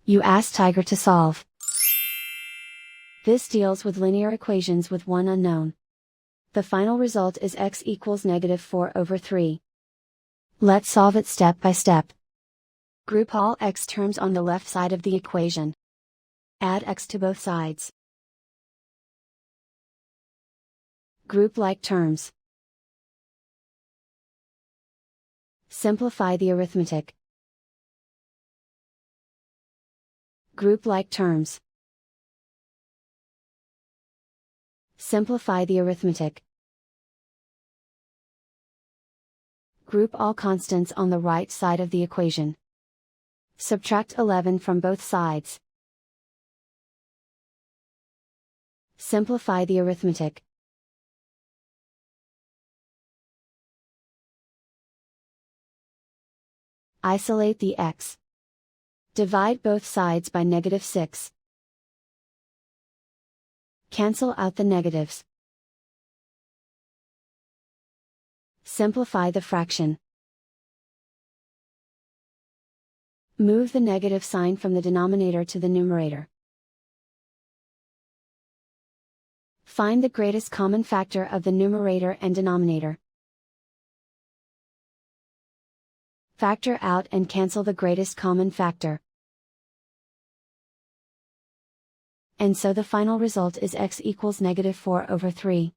You ask Tiger to solve. This deals with linear equations with one unknown. The final result is x equals -4/3. Let's solve it step by step. Group all x terms on the left side of the equation. Add x to both sides. Group like terms. Simplify the arithmetic. Group like terms. Simplify the arithmetic. Group all constants on the right side of the equation. Subtract 11 from both sides. Simplify the arithmetic. Isolate the x. Divide both sides by -6. Cancel out the negatives. Simplify the fraction. Move the negative sign from the denominator to the numerator. Find the greatest common factor of the numerator and denominator. Factor out and cancel the greatest common factor. And so the final result is x equals -4/3.